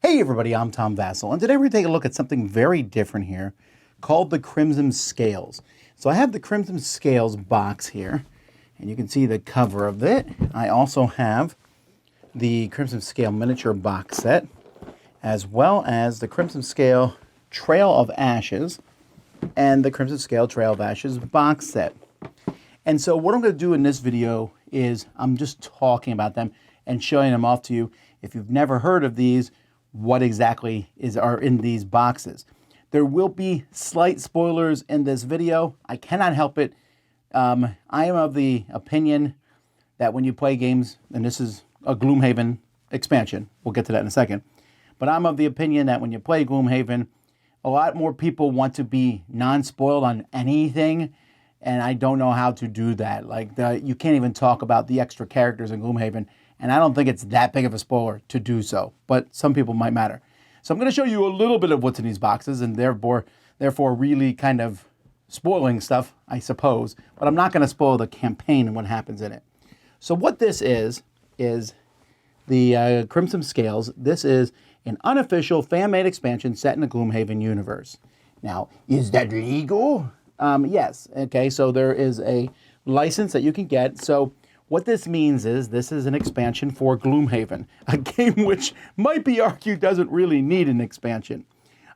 Hey everybody, I'm Tom Vasel, and today we're going to take a look at something very different here called the Crimson Scales. So I have the Crimson Scales box here, and you can see the cover of it. I also have the Crimson Scale miniature box set, as well as the Crimson Scale Trail of Ashes and the Crimson Scale Trail of Ashes box set. And so what I'm going to do in this video is I'm just talking about them and showing them off to you. If you've never heard of these, what exactly are in these boxes. There will be slight spoilers in this video. I cannot help it. I am of the opinion that when you play games, and this is a Gloomhaven expansion, we'll get to that in a second, but I'm of the opinion that when you play Gloomhaven, a lot more people want to be non-spoiled on anything, and I don't know how to do that. Like, you can't even talk about the extra characters in Gloomhaven, and I don't think it's that big of a spoiler to do so, but some people might matter. So I'm going to show you a little bit of what's in these boxes, and therefore really kind of spoiling stuff, I suppose, but I'm not going to spoil the campaign and what happens in it. So what this is the Crimson Scales. This is an unofficial fan-made expansion set in the Gloomhaven universe. Now, is that legal? Yes. Okay, so there is a license that you can get. So what this means is this is an expansion for Gloomhaven, a game which might be argued doesn't really need an expansion.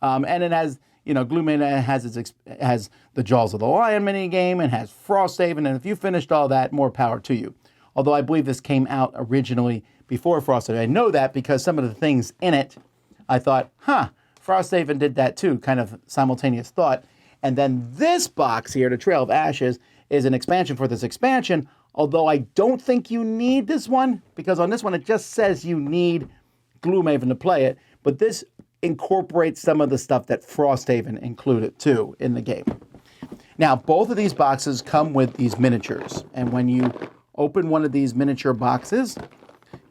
And it has, Gloomhaven has the Jaws of the Lion mini game and has Frosthaven, and if you finished all that, more power to you. Although I believe this came out originally before Frosthaven. I know that because some of the things in it, I thought, Frosthaven did that too, kind of simultaneous thought. And then this box here, the Trail of Ashes, is an expansion for this expansion, although I don't think you need this one, because on this one it just says you need Gloomhaven to play it, but this incorporates some of the stuff that Frosthaven included too in the game. Now, both of these boxes come with these miniatures, and when you open one of these miniature boxes,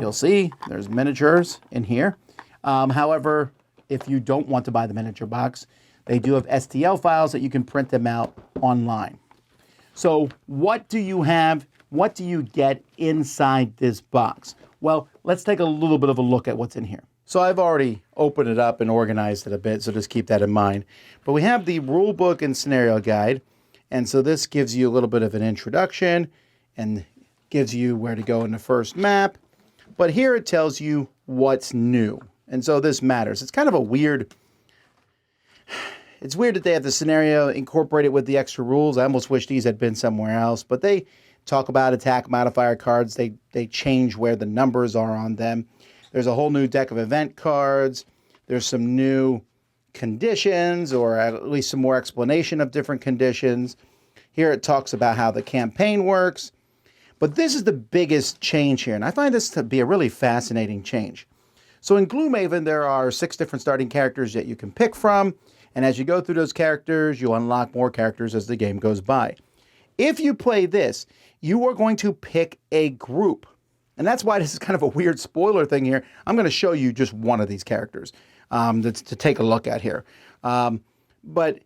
you'll see there's miniatures in here. However, if you don't want to buy the miniature box, they do have STL files that you can print them out online. So what do you have? What do you get inside this box? Well, let's take a little bit of a look at what's in here. So I've already opened it up and organized it a bit, so just keep that in mind. But we have the rule book and scenario guide, and so this gives you a little bit of an introduction and gives you where to go in the first map. But here it tells you what's new, and so this matters. It's kind of a weird... It's weird that they have the scenario incorporated with the extra rules. I almost wish these had been somewhere else, but they talk about attack modifier cards. They change where the numbers are on them. There's a whole new deck of event cards. There's some new conditions, or at least some more explanation of different conditions. Here it talks about how the campaign works. But this is the biggest change here, and I find this to be a really fascinating change. So in Gloomhaven, there are 6 different starting characters that you can pick from, and as you go through those characters, you unlock more characters as the game goes by. If you play this, you are going to pick a group. And that's why this is kind of a weird spoiler thing here. I'm going to show you just one of these characters to take a look at here. But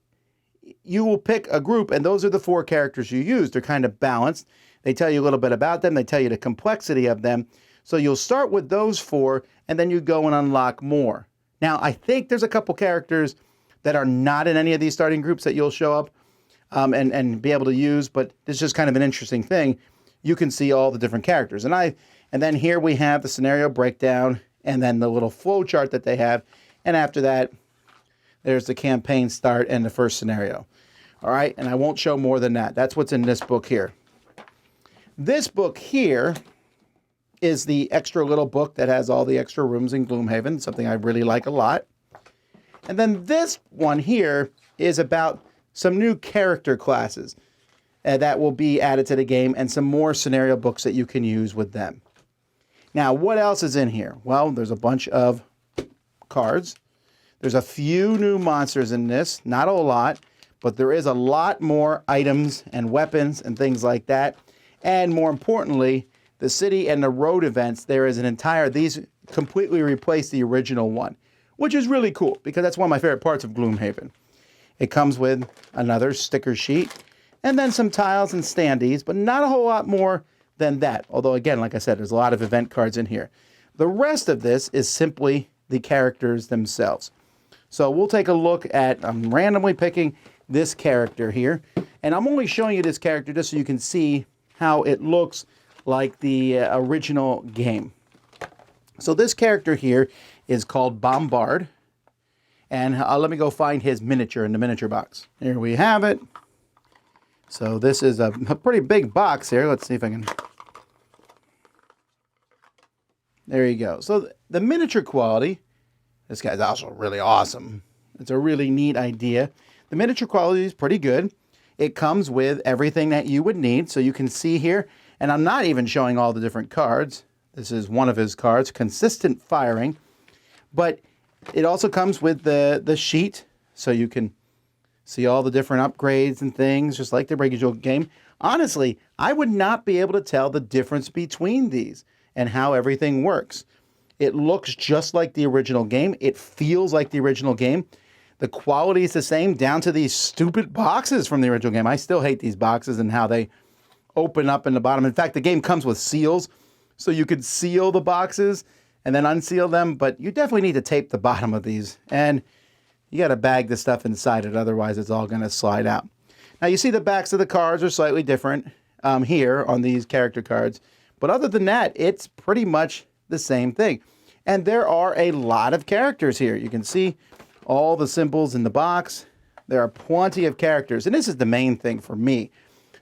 you will pick a group, and those are the 4 characters you use. They're kind of balanced. They tell you a little bit about them. They tell you the complexity of them. So you'll start with those 4, and then you go and unlock more. Now, I think there's a couple characters that are not in any of these starting groups that you'll show up and be able to use, but it's just kind of an interesting thing. You can see all the different characters. And then here we have the scenario breakdown, and then the little flow chart that they have. And after that, there's the campaign start and the first scenario. All right, and I won't show more than that. That's what's in this book here. This book here is the extra little book that has all the extra rooms in Gloomhaven, something I really like a lot. And then this one here is about some new character classes that will be added to the game, and some more scenario books that you can use with them. Now, what else is in here? Well, there's a bunch of cards. There's a few new monsters in this, not a lot, but there is a lot more items and weapons and things like that. And more importantly, the city and the road events, there is these completely replace the original one, which is really cool because that's one of my favorite parts of Gloomhaven. It comes with another sticker sheet and then some tiles and standees, but not a whole lot more than that. Although, again, like I said, there's a lot of event cards in here. The rest of this is simply the characters themselves. So we'll take a look at, I'm randomly picking this character here. And I'm only showing you this character just so you can see how it looks like the original game. So this character here is called Bombard. And let me go find his miniature in the miniature box. Here we have it. So this is a pretty big box here. Let's see if I can... There you go. So the miniature quality, this guy's also really awesome. It's a really neat idea. The miniature quality is pretty good. It comes with everything that you would need. So you can see here, and I'm not even showing all the different cards. This is one of his cards, consistent firing. But it also comes with the sheet, so you can see all the different upgrades and things, just like the regular game. Honestly, I would not be able to tell the difference between these and how everything works. It looks just like the original game. It feels like the original game. The quality is the same, down to these stupid boxes from the original game. I still hate these boxes and how they open up in the bottom. In fact, the game comes with seals, so you could seal the boxes and then unseal them, but you definitely need to tape the bottom of these. And you got to bag the stuff inside it, otherwise it's all going to slide out. Now you see the backs of the cards are slightly different here on these character cards. But other than that, it's pretty much the same thing. And there are a lot of characters here. You can see all the symbols in the box. There are plenty of characters. And this is the main thing for me.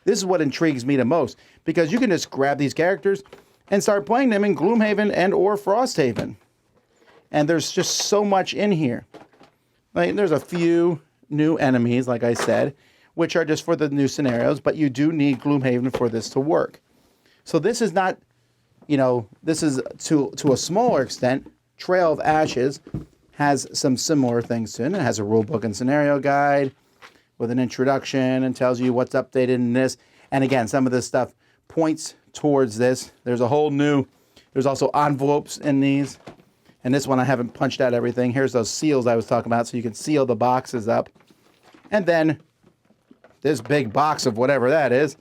This is what intrigues me the most, because you can just grab these characters and start playing them in Gloomhaven and or Frosthaven. And there's just so much in here. Like, there's a few new enemies, like I said, which are just for the new scenarios, but you do need Gloomhaven for this to work. So this is not, you know, this is to a smaller extent. Trail of Ashes has some similar things to it. It has a rule book and scenario guide with an introduction and tells you what's updated in this. And again, some of this stuff points towards this. There's a whole new, there's also envelopes in these. And this one I haven't punched out everything. Here's those seals I was talking about, so you can seal the boxes up. And then this big box of whatever that is.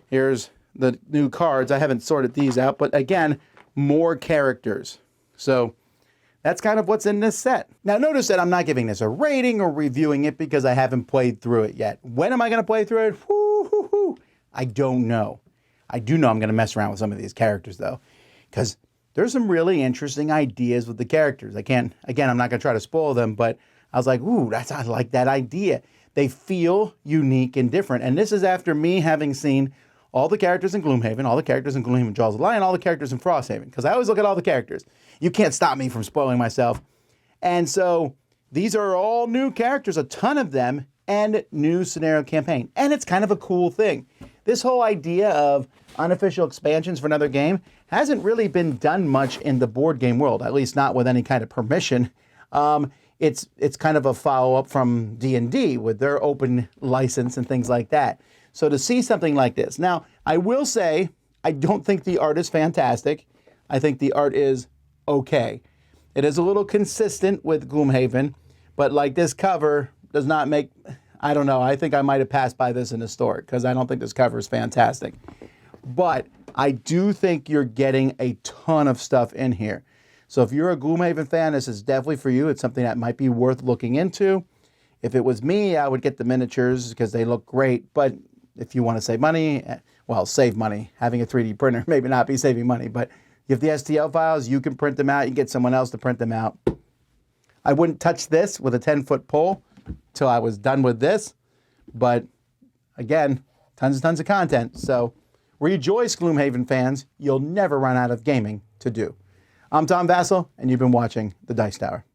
Here's the new cards. I haven't sorted these out, but again, more characters. So that's kind of what's in this set. Now notice that I'm not giving this a rating or reviewing it because I haven't played through it yet. When am I going to play through it? Woo-hoo-hoo. I don't know. I do know I'm going to mess around with some of these characters though, because there's some really interesting ideas with the characters. I'm not going to try to spoil them, but I was like, ooh, I like that idea. They feel unique and different. And this is after me having seen all the characters in Gloomhaven, all the characters in Gloomhaven Jaws of Lion, all the characters in Frosthaven, because I always look at all the characters. You can't stop me from spoiling myself. And so these are all new characters, a ton of them, and new scenario campaign. And it's kind of a cool thing. This whole idea of unofficial expansions for another game hasn't really been done much in the board game world, at least not with any kind of permission. It's kind of a follow-up from D&D with their open license and things like that. So to see something like this. Now, I will say, I don't think the art is fantastic. I think the art is okay. It is a little consistent with Gloomhaven, but like this cover does not make, I don't know, I think I might have passed by this in the store because I don't think this cover is fantastic. But I do think you're getting a ton of stuff in here. So if you're a Gloomhaven fan, this is definitely for you. It's something that might be worth looking into. If it was me, I would get the miniatures because they look great. But if you want to save money, well, save money. Having a 3D printer maybe not be saving money, but you have the STL files, you can print them out. You can get someone else to print them out. I wouldn't touch this with a 10-foot pole till I was done with this. But again, tons and tons of content. So rejoice, Gloomhaven fans. You'll never run out of gaming to do. I'm Tom Vasel, and you've been watching The Dice Tower.